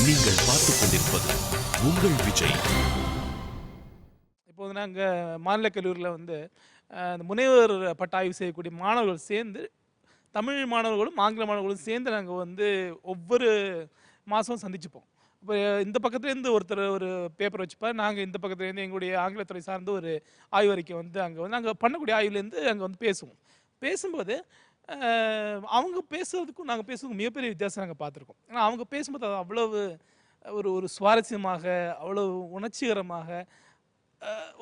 நீங்கள் பார்த்துக் கொண்டிருப்பது உங்கள் விஜய். இப்போது நாங்கள் மாநில கல்லூரியில் வந்து அந்த முனைவர் பட்ட ஆய்வு செய்யக்கூடிய மாணவர்கள் சேர்ந்து தமிழ் மாணவர்களும் ஆங்கில மாணவர்களும் சேர்ந்து நாங்கள் வந்து ஒவ்வொரு மாதம் சந்திச்சுப்போம். இப்போ இந்த பக்கத்துலேருந்து ஒருத்தர் ஒரு பேப்பர் வச்சுப்பார், நாங்கள் இந்த பக்கத்துலேருந்து எங்களுடைய ஆங்கிலத்துறை சார்ந்த ஒரு ஆய்வறிக்கை வந்து அங்கே வந்து நாங்கள் பண்ணக்கூடிய ஆய்வுலேருந்து அங்கே வந்து பேசுவோம். பேசும்போது அவங்க பேசுறதுக்கும் நாங்கள் பேசுறதுக்கும் மிகப்பெரிய வித்தியாசம் நாங்கள் பார்த்துருக்கோம். ஏன்னா அவங்க பேசும்போது அது அவ்வளவு ஒரு ஒரு சுவாரஸ்யமாக, அவ்வளவு உணர்ச்சிகரமாக,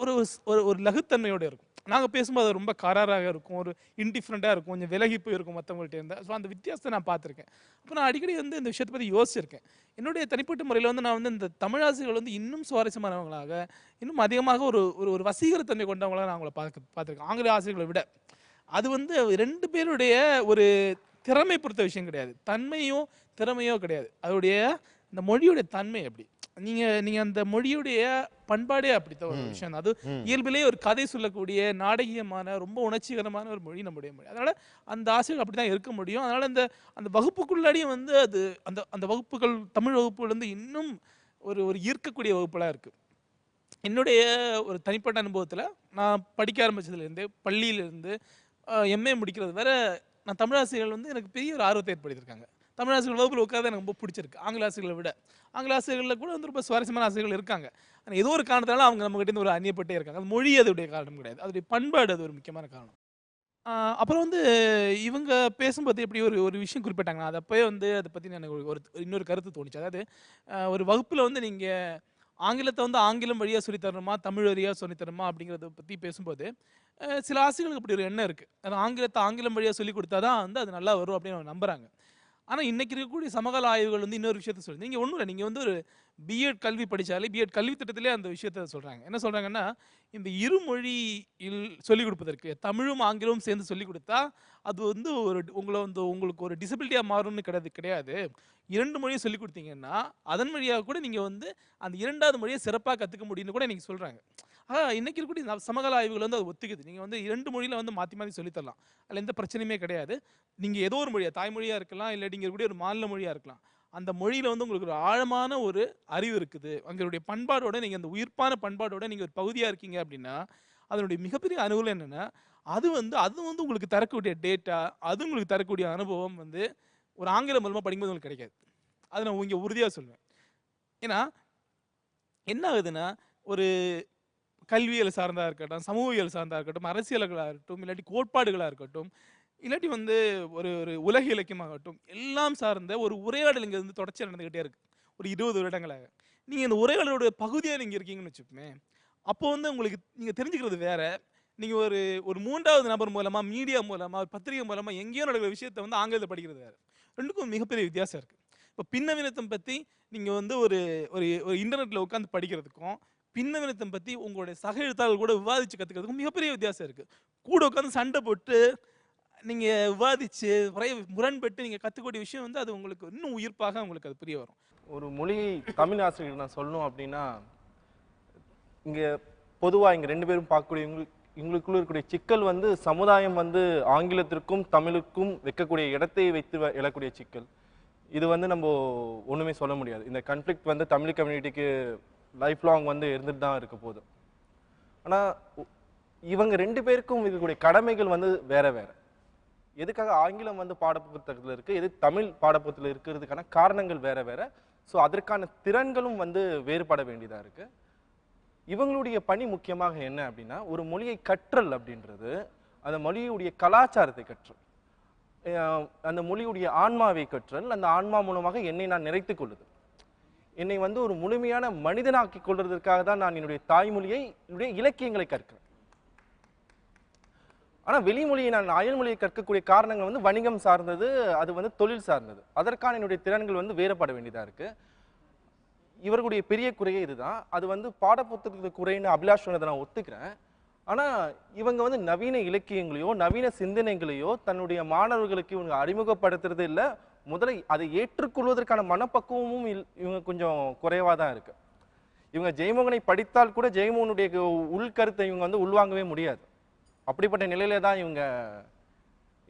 ஒரு ஒரு ஒரு லகுத்தன்மையோட இருக்கும். நாங்க பேசும்போது அது ரொம்ப கராராக இருக்கும். ஒரு இன்டிஃபரண்டா இருக்கும். கொஞ்சம் விலகி போயிருக்கும் மத்தவங்கள்ட்ட இருந்து. ஸோ அந்த வித்தியாசத்த நான் பார்த்துருக்கேன். அப்ப நான் அடிக்கடி வந்து இந்த விஷயத்த பத்தி யோசிச்சிருக்கேன். என்னுடைய தனிப்பட்ட முறையில வந்து நான் வந்து இந்த தமிழாசிரியர்கள் வந்து இன்னும் சுவாரஸ்யமானவங்களாக, இன்னும் அதிகமாக ஒரு ஒரு ஒரு வசீகரத்தன்மை கொண்டவங்களா நான் அவங்கள பார்த்துருக்கேன். ஆங்கில ஆசிரியர்களை விட. அது வந்து 2 பேருடைய ஒரு திறமை பொறுத்த விஷயம் கிடையாது. தன்மையோ, திறமையோ கிடையாது. அதோடைய இந்த மொழியுடைய தன்மை அப்படி. நீங்க நீங்க அந்த மொழியுடைய பண்பாடே அப்படித்தான் ஒரு விஷயம் தான். அது இயல்பிலேயே ஒரு கதை சொல்லக்கூடிய, நாடகீயமான, ரொம்ப உணர்ச்சிகரமான ஒரு மொழி நம்முடைய மொழி. அதனால அந்த ஆசிரியர்கள் அப்படித்தான் இருக்க முடியும். அதனால அந்த அந்த வகுப்புக்குள்ளாடியும் வந்து அது அந்த அந்த வகுப்புகள் தமிழ் வகுப்புகள் வந்து இன்னும் ஒரு ஒரு ஈர்க்கக்கூடிய வகுப்புகளா இருக்கு. என்னுடைய ஒரு தனிப்பட்ட அனுபவத்துல, நான் படிக்க ஆரம்பிச்சதுலேருந்து, பள்ளியிலிருந்து எம்.ஏ முடிக்கிறது வரை, நான் தமிழாசிரியர்கள் வந்து எனக்கு பெரிய ஒரு ஆர்வத்தை ஏற்படுத்தியிருக்காங்க. தமிழாசிரியர்கள் வகுப்புல உட்கார்றது எனக்கு ரொம்ப பிடிச்சிருக்கு. ஆங்கில ஆசிரியர்களை விட. ஆங்கில ஆசிரியர்கள்ல கூட வந்து ரொம்ப சுவாரஸ்யமான ஆசிரியர்கள் இருக்காங்க. ஆனா ஏதோ ஒரு காரணத்தால அவங்க நம்மகிட்ட இருந்து ஒரு அந்நியப்பட்டே இருக்காங்க. அது மொழி அதோடைய காரணம் கிடையாது. அதோடைய பண்பாடு அது ஒரு முக்கியமான காரணம். அப்புறம் வந்து இவங்க பேசும்போது எப்படி ஒரு ஒரு விஷயம் குறிப்பிட்டாங்க. நான் அது அப்பயே வந்து அத பத்தி எனக்கு ஒரு இன்னொரு கருத்து தோணுச்சு. அதாவது ஒரு வகுப்புல வந்து நீங்க ஆங்கிலத்த வந்து ஆங்கிலம் வழியா சொல்லி தரணுமா, தமிழ் வழியா சொல்லி தரணுமா அப்படிங்கிறத பத்தி பேசும்போது, சில ஆசிரியர்களுக்கு அப்படி ஒரு எண்ணம் இருக்கு. அது ஆங்கிலத்த ஆங்கிலம் வழியா சொல்லிக் குடுத்தா தான் வந்து அது நல்லா வரும் அப்படின்னு அவங்க நம்புறாங்க. ஆனா, இன்னைக்கு இருக்கக்கூடிய சமகால ஆய்வுகள் வந்து இன்னொரு விஷயத்த சொல்லுது. நீங்க ஒண்ணும் இல்ல. நீங்க வந்து ஒரு பிஎட் கல்வி படிச்சாலே, பிஎட் கல்வி திட்டத்திலே அந்த விஷயத்த சொல்றாங்க. என்ன சொல்றாங்கன்னா, இந்த இருமொழியில் சொல்லிக் குடுப்பதற்கு தமிழும், ஆங்கிலமும் சேர்ந்து சொல்லிக் குடுத்தா, அது வந்து ஒரு உங்கள வந்து உங்களுக்கு ஒரு டிசபிலிட்டியா மாறும்னு கிடையாது. 2 மொழியும் சொல்லிக் குடுத்தீங்கன்னா, அதன் வழியா கூட நீங்க வந்து அந்த 2வது மொழிய சிறப்பா கத்துக்க முடியும்னு கூட இன்னைக்கு சொல்றாங்க. இன்னைக்கு இருக்கக்கூடிய சமகால ஆய்வுகள் வந்து அது ஒத்துக்குது. நீங்க வந்து 2 மொழியில வந்து மாத்தி மாத்தி சொல்லி தரலாம். அதுல எந்த பிரச்சனையுமே கிடையாது. நீங்க ஏதோ ஒரு மொழியா, தாய்மொழியா இருக்கலாம், இல்ல நீங்க இருக்கக்கூடிய ஒரு மாநில மொழியா இருக்கலாம். அந்த மொழியில வந்து உங்களுக்கு ஒரு ஆழமான ஒரு அறிவு இருக்குது. அங்களுடைய பண்பாடோட நீங்க அந்த உயிர்ப்பான பண்பாடோட நீங்க ஒரு பகுதியா இருக்கீங்க அப்படின்னா, அதனுடைய மிகப்பெரிய அனுகூலம் என்னன்னா, அது வந்து உங்களுக்கு தரக்கூடிய டேட்டா, அது உங்களுக்கு தரக்கூடிய அனுபவம் வந்து ஒரு ஆங்கிலம் மூலமா படிக்கும்போது உங்களுக்கு கிடைக்காது. அத நான் இங்க உறுதியா சொல்லுவேன். ஏன்னா, என்ன ஆகுதுன்னா, ஒரு கல்வியியல் சார்ந்தா இருக்கட்டும், சமூகவியல் சார்ந்தா இருக்கட்டும், அரசியல்களா இருக்கட்டும், இல்லாட்டி கோட்பாடுகளா இருக்கட்டும், இல்லாட்டி வந்து ஒரு ஒரு உலக இலக்கியமாகட்டும், எல்லாம் சார்ந்த ஒரு உரையாடல் இங்க வந்து தொடர்ச்சியா நடந்துகிட்டே இருக்கு. ஒரு 20 வருடங்களாக. நீங்க இந்த உரையாடலுடைய பகுதியா நீங்க இருக்கீங்கன்னு வச்சுக்கோமே, அப்போ வந்து உங்களுக்கு நீங்க தெரிஞ்சுக்கிறது வேற. நீங்க ஒரு ஒரு 3வது நபர் மூலமா, மீடியா மூலமா, ஒரு பத்திரிகை மூலமா எங்கேயோ நடக்கிற விஷயத்த வந்து ஆங்கிலத்தில படிக்கிறது வேற. 2க்கும் மிகப்பெரிய வித்தியாசம் இருக்கு. இப்ப பின்னவீனத்தம் பத்தி நீங்க வந்து ஒரு ஒரு ஒரு இன்டர்நெட்ல உட்கார்ந்து படிக்கிறதுக்கும், பின்னவீனத்தம் பத்தி உங்களுடைய சக எழுத்தாளர்கள் கூட விவாதிச்சு கத்துக்கிறதுக்கும் மிகப்பெரிய வித்தியாசம் இருக்கு. கூட உட்கார்ந்து சண்டை போட்டு, நீங்க விவாதிச்சு, முரண்பட்டு நீங்க கத்துக்கக்கூடிய விஷயம் வந்து அது உங்களுக்கு இன்னும் உயிர்ப்பாக உங்களுக்கு அது புரிய வரும். ஒரு மொழியை தமிழ் ஆசிரியர் நான் சொல்லணும் அப்படின்னா, இங்க பொதுவா இங்க 2 பேரும் பார்க்கக்கூடிய இவங்களுக்குள்ள இருக்கக்கூடிய சிக்கல் வந்து சமுதாயம் வந்து ஆங்கிலத்திற்கும், தமிழுக்கும் வைக்கக்கூடிய இடத்தை வைத்து எழக்கூடிய சிக்கல். இது வந்து நம்ப ஒண்ணுமே சொல்ல முடியாது. இந்த கான்ஃப்ளிக்ட் வந்து தமிழ் கம்யூனிட்டிக்கு லைஃப் லாங் வந்து இருந்துட்டு தான் இருக்க போகுது. ஆனா, உ இவங்க 2 பேருக்கும் இருக்கக்கூடிய கடமைகள் வந்து வேற வேற. எதுக்காக ஆங்கிலம் வந்து பாடப்புத்தகத்துல இருக்கு, எது தமிழ் பாடப்புத்தகத்துல இருக்கிறதுக்கான காரணங்கள் வேற வேற. ஸோ அதற்கான திறன்களும் வந்து வேறுபட வேண்டியதா இருக்கு. இவங்களுடைய பணி முக்கியமாக என்ன அப்படின்னா, ஒரு மொழியை கற்றல் அப்படின்றது, அந்த மொழியுடைய கலாச்சாரத்தை கற்றல். அந்த மொழியுடைய ஆன்மாவை கற்றல், அந்த ஆன்மா மூலமாக என்னை நான் நிறைத்துக் கொள்ளுதல். என்னை வந்து ஒரு முழுமையான மனிதனாக்கிக் கொள்வதற்காக தான் நான் என்னுடைய தாய்மொழியை, என்னுடைய இலக்கியங்களை கற்கிறேன். ஆனா வெளிமொழியை நான் அயல்மொழியை கற்கக்கூடிய காரணங்கள் வந்து வணிகம் சார்ந்தது, அது வந்து தொழில் சார்ந்தது. அதற்கான என்னுடைய திறன்கள் வந்து வேறுபட வேண்டியதா இருக்கு. இவர்களுடைய பெரிய குறையே இதுதான். அது வந்து பாடப்புத்தகத்துக்கு குறைன்னு அபிலாஷ் சொன்னதை நான் ஒத்துக்கிறேன். ஆனா இவங்க வந்து நவீன இலக்கியங்களையோ, நவீன சிந்தனைகளையோ தன்னுடைய மாணவர்களுக்கு இவங்க அறிமுகப்படுத்துறது இல்ல. முதல்ல அதை ஏற்றுக்கொள்வதற்கான மனப்பக்குவமும் இவங்க கொஞ்சம் குறைவா தான் இருக்கு. இவங்க ஜெயமோகனை படித்தால் கூட ஜெயமோகனுடைய உள்கருத்தை இவங்க வந்து உள்வாங்கவே முடியாது. அப்படிப்பட்ட நிலையில தான் இவங்க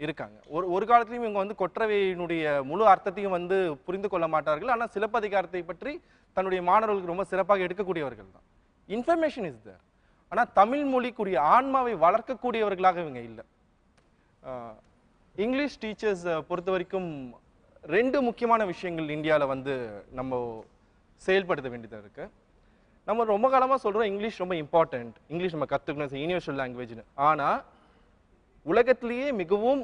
இருக்காங்க. ஒரு காலத்திலயும் இவங்க வந்து கொற்றவையினுடைய முழு அர்த்தத்தையும் வந்து புரிந்து கொள்ள மாட்டார்கள். ஆனால் சிலப்பதிகாரத்தை பற்றி தன்னுடைய மாணவர்களுக்கு ரொம்ப சிறப்பாக எடுக்கக்கூடியவர்கள் தான். Information is there. ஆனால் தமிழ் மொழிக்குரிய ஆன்மாவை வளர்க்கக்கூடியவர்களாக இவங்க இல்லை. இங்கிலீஷ் டீச்சர்ஸ் பொறுத்த வரைக்கும் 2 முக்கியமான விஷயங்கள் இந்தியாவில் வந்து நம்ம செயல்படுத்த வேண்டியதாக இருக்கு. நம்ம ரொம்ப காலமாக சொல்கிறோம் இங்கிலீஷ் ரொம்ப இம்பார்ட்டன்ட், இங்கிலீஷ் நம்ம கற்றுக்கணும், யூனிவர்சல் லாங்குவேஜ்னு. ஆனால் உலகத்திலேயே மிகவும்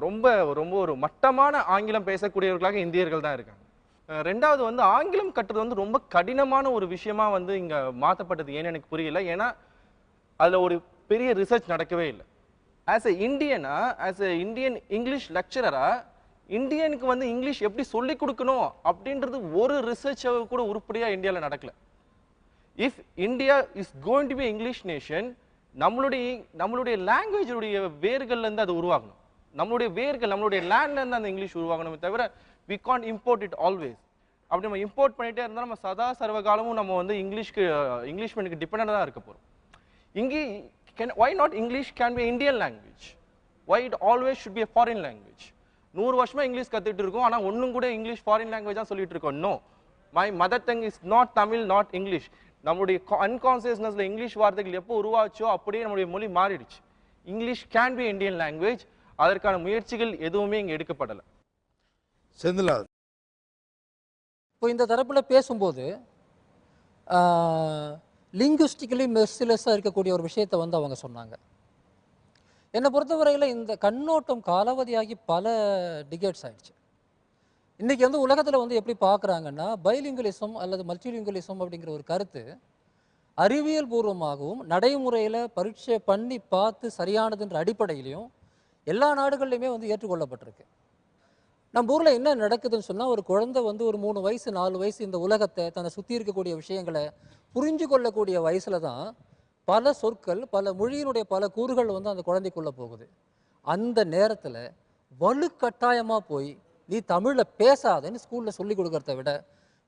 ரொம்ப ரொம்ப ஒரு மட்டமான ஆங்கிலம் பேசக்கூடியவர்களாக இந்தியர்கள் தான் இருக்காங்க. 2வது வந்து ஆங்கிலம் கற்றுறது வந்து ரொம்ப கடினமான ஒரு விஷயமா வந்து இங்கே மாற்றப்பட்டது. ஏன்னு எனக்கு புரியல. ஏன்னா அதில் ஒரு பெரிய ரிசர்ச் நடக்கவே இல்லை. ஆஸ் எ இந்தியனா, ஆஸ் எ இந்தியன் இங்கிலீஷ் லெக்சரரா, இந்தியனுக்கு வந்து இங்கிலீஷ் எப்படி சொல்லிக் கொடுக்கணும் அப்படின்றது ஒரு ரிசர்ச் கூட உருப்படியாக இந்தியாவில் நடக்கல. If India is going to be English nation, நம்மளுடைய லாங்குவேஜுடைய வேர்கள்லேருந்து அது உருவாகணும். நம்மளுடைய வேர்கள், நம்மளுடைய லேண்ட்லேருந்து அந்த இங்கிலீஷ் உருவாகணுமே தவிர we can't import it always. அப்படி நம்ம இம்போர்ட் பண்ணிட்டே இருந்தால் நம்ம சதா சர்வகாலமும் நம்ம வந்து இங்கிலீஷ் மீனுக்கு டிபெண்டாக தான் இருக்க போகிறோம். இங்கே why not English can be Indian language? Why it always should be a foreign language? 100 வருஷமா இங்கிலீஷ் கற்றுட்டு இருக்கோம், ஆனால் ஒன்றும் கூட இங்கிலீஷ் ஃபாரின் லாங்குவேஜ் தான் சொல்லிட்டு இருக்கோம். No, my mother tongue is not Tamil, not English. நம்மளுடைய அன்கான்சியஸ்னஸ்ல இங்கிலீஷ் வார்த்தைகள் எப்போ உருவாச்சோ அப்படியே நம்மளுடைய மொழி மாறிடுச்சு. English can be Indian language. அதற்கான முயற்சிகள் எதுவுமே இங்கே எடுக்கப்படலை. செந்தில்நாதன் இப்போ இந்த தரப்பில் பேசும்போது லிங்குஸ்டிக்கலி மெர்சிலஸாக இருக்கக்கூடிய ஒரு விஷயத்தை வந்து அவங்க சொன்னாங்க. என்னை பொறுத்தவரையில் இந்த கண்ணோட்டம் காலாவதியாகி பல டிகேட்ஸ் ஆயிடுச்சு. இன்றைக்கி வந்து உலகத்தில் வந்து எப்படி பார்க்குறாங்கன்னா பைலிங்குலிசம் அல்லது மல்டிலிங்குலிசம் அப்படிங்கிற ஒரு கருத்து அறிவியல் பூர்வமாகவும் நடைமுறையில் பரீட்சை பண்ணி பார்த்து சரியானதுன்ற அடிப்படையிலையும் எல்லா நாடுகள்லையுமே வந்து ஏற்றுக்கொள்ளப்பட்டிருக்கு. நம்ம ஊரில் என்ன நடக்குதுன்னு சொன்னால், ஒரு குழந்தை வந்து ஒரு 3 வயசு 4 வயசு இந்த உலகத்தை தன்னை சுற்றி இருக்கக்கூடிய விஷயங்களை புரிஞ்சு கொள்ளக்கூடிய வயசில் தான் பல சொற்கள், பல மொழியினுடைய பல கூறுகள் வந்து அந்த குழந்தைக்குள்ளே போகுது. அந்த நேரத்தில் வலுக்கட்டாயமாக போய் நீ தமிழில் பேசாதன்னு ஸ்கூலில் சொல்லி கொடுக்கறத விட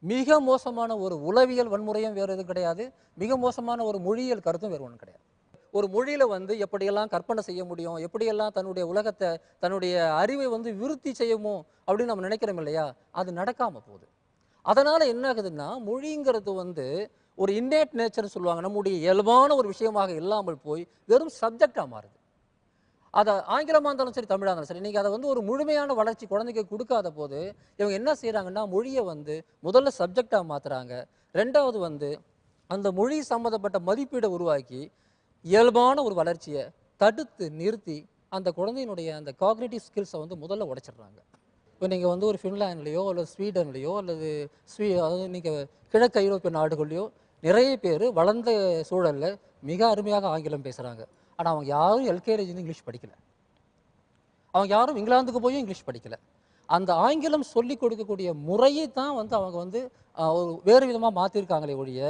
மிக மோசமான ஒரு உளவியல் வன்முறையும் வேறு எதுவும் கிடையாது, மிக மோசமான ஒரு மொழியியல் கருத்தும் வேறு ஒன்றும் கிடையாது. ஒரு மொழியில் வந்து எப்படியெல்லாம் கற்பனை செய்ய முடியும், எப்படியெல்லாம் தன்னுடைய உலகத்தை தன்னுடைய அறிவை வந்து விருத்தி செய்யுமோ அப்படின்னு நம்ம நினைக்கிறோம் இல்லையா, அது நடக்காமல் போகுது. அதனால் என்ன ஆகுதுன்னா, மொழிங்கிறது வந்து ஒரு இன்னேட் நேச்சர்னு சொல்லுவாங்க, நம்முடைய இயல்பான ஒரு விஷயமாக இல்லாமல் போய் வெறும் சப்ஜெக்டாக மாறுது. அதை ஆங்கிலமாக இருந்தாலும் சரி, தமிழாக இருந்தாலும் சரி, இன்றைக்கி அதை வந்து ஒரு முழுமையான வளர்ச்சி குழந்தைக்கு கொடுக்காத போது இவங்க என்ன செய்கிறாங்கன்னா, மொழியை வந்து முதல்ல சப்ஜெக்டாக மாற்றுறாங்க. 2வது வந்து அந்த மொழி சம்மந்தப்பட்ட மதிப்பீடை உருவாக்கி இயல்பான ஒரு வளர்ச்சியை தடுத்து நிறுத்தி அந்த குழந்தையினுடைய அந்த காக்னிட்டிவ் ஸ்கில்ஸை வந்து முதல்ல உடைச்சிடுறாங்க. இப்போ நீங்கள் வந்து ஒரு ஃபின்லாண்ட்லேயோ அல்லது ஸ்வீடன்லேயோ அல்லது அதாவது நீங்கள் கிழக்கு ஐரோப்பிய நாடுகள்லையோ நிறைய பேர் வளர்ந்த சூழலில் மிக அருமையாக ஆங்கிலம் பேசுகிறாங்க. ஆனால் அவங்க யாரும் எல்கேஜின்னு இங்கிலீஷ் படிக்கலை, அவங்க யாரும் இங்கிலாந்துக்கு போயும் இங்கிலீஷ் படிக்கலை. அந்த ஆங்கிலம் சொல்லி கொடுக்கக்கூடிய முறையை தான் வந்து அவங்க வந்து ஒரு வேறு விதமாக மாற்றிருக்காங்களே ஒழிய,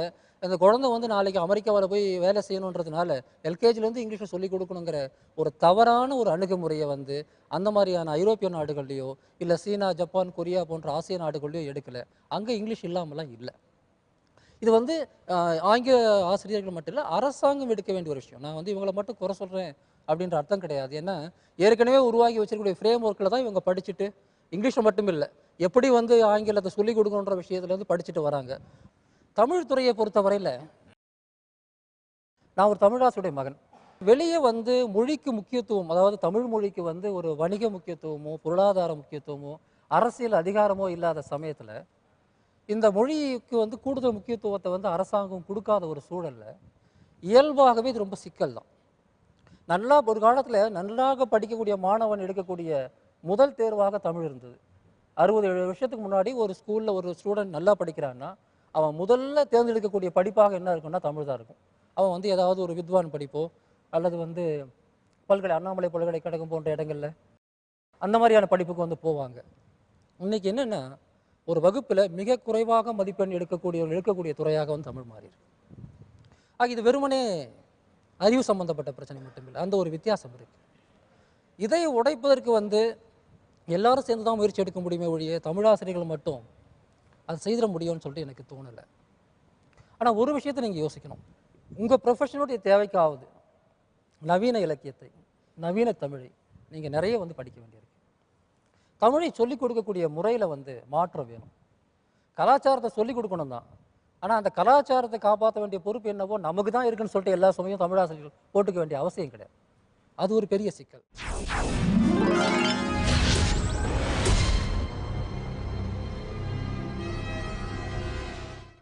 அந்த குழந்தை வந்து நாளைக்கு அமெரிக்காவில் போய் வேலை செய்யணுன்றதுனால எல்கேஜிலேருந்து இங்கிலீஷை சொல்லிக் கொடுக்கணுங்கிற ஒரு தவறான ஒரு அணுகுமுறையை வந்து அந்த மாதிரியான ஐரோப்பிய நாடுகள்லையோ இல்லை சீனா, ஜப்பான், கொரியா போன்ற ஆசிய நாடுகள்லையோ எடுக்கலை. அங்கே இங்கிலீஷ் இல்லாமலாம் இல்லை. இது வந்து ஆங்கில ஆசிரியர்கள் மட்டும் இல்லை, அரசாங்கம் எடுக்க வேண்டிய ஒரு விஷயம். நான் வந்து இவங்களை மட்டும் குறை சொல்கிறேன் அப்படின்ற அர்த்தம் கிடையாது. ஏன்னா ஏற்கனவே உருவாக்கி வச்சிருக்கக்கூடிய ஃப்ரேம் ஒர்க்கில் தான் இவங்க படிச்சுட்டு இங்கிலீஷை மட்டும் இல்லை, எப்படி வந்து ஆங்கிலத்தை சொல்லிக் கொடுக்கணுன்ற விஷயத்துலேருந்து படிச்சுட்டு வராங்க. தமிழ் துறையை பொறுத்தவரையில் நான் ஒரு தமிழாசிரியருடைய மகன். வெளியே வந்து மொழிக்கு முக்கியத்துவம், அதாவது தமிழ் மொழிக்கு வந்து ஒரு வணிக முக்கியத்துவமோ பொருளாதார முக்கியத்துவமோ அரசியல் அதிகாரமோ இல்லாத சமயத்தில் இந்த மொழிக்கு வந்து கூடுதல் முக்கியத்துவத்தை வந்து அரசாங்கம் கொடுக்காத ஒரு சூழலில் இயல்பாகவே இது ரொம்ப சிக்கல் தான். நல்லா ஒரு காலத்தில் நன்றாக படிக்கக்கூடிய மாணவன் எடுக்கக்கூடிய முதல் தேர்வாக தமிழ் இருந்தது. 60-70 வருஷத்துக்கு முன்னாடி ஒரு ஸ்கூலில் ஒரு ஸ்டூடெண்ட் நல்லா படிக்கிறான்னா அவன் முதல்ல தேர்ந்தெடுக்கக்கூடிய படிப்பாக என்ன இருக்குன்னா தமிழ் தான் இருக்கும். அவன் வந்து ஏதாவது ஒரு வித்வான் படிப்போ அல்லது வந்து அண்ணாமலை பல்கலைக்கழகம் போன்ற இடங்களில் அந்த மாதிரியான படிப்புக்கு வந்து போவாங்க. இன்றைக்கி என்னென்னா, ஒரு வகுப்பில் மிக குறைவாக மதிப்பெண் எடுக்கக்கூடிய துறையாக வந்து தமிழ் மாறியிருக்கு. இது வெறுமனே அறிவு சம்பந்தப்பட்ட பிரச்சனை மட்டும் இல்லை, அந்த ஒரு வித்தியாசம் இருக்குது. இதை உடைப்பதற்கு வந்து எல்லாரும் சேர்ந்து தான் முயற்சி எடுக்க முடியுமே ஒழிய தமிழாசிரியர்கள் மட்டும் அது செய்திட முடியும்னு சொல்லிட்டு எனக்கு தோணலை. ஆனால் ஒரு விஷயத்தை நீங்கள் யோசிக்கணும், உங்கள் ப்ரொஃபஷனுடைய தேவைக்காவது நவீன இலக்கியத்தை, நவீன தமிழை நீங்கள் நிறைய வந்து படிக்க வேண்டியிருக்கு. தமிழை சொல்லிக் கொடுக்கக்கூடிய முறையில் வந்து மாற்றம் வேணும். கலாச்சாரத்தை சொல்லிக் கொடுக்கணும் தான், ஆனால் அந்த கலாச்சாரத்தை காப்பாற்ற வேண்டிய பொறுப்பு என்னவோ நமக்கு தான் இருக்குன்னு சொல்லிட்டு எல்லா சமயம் தமிழாசிரியர்கள் போட்டுக்க வேண்டிய அவசியம் கிடையாது. அது ஒரு பெரிய சிக்கல்.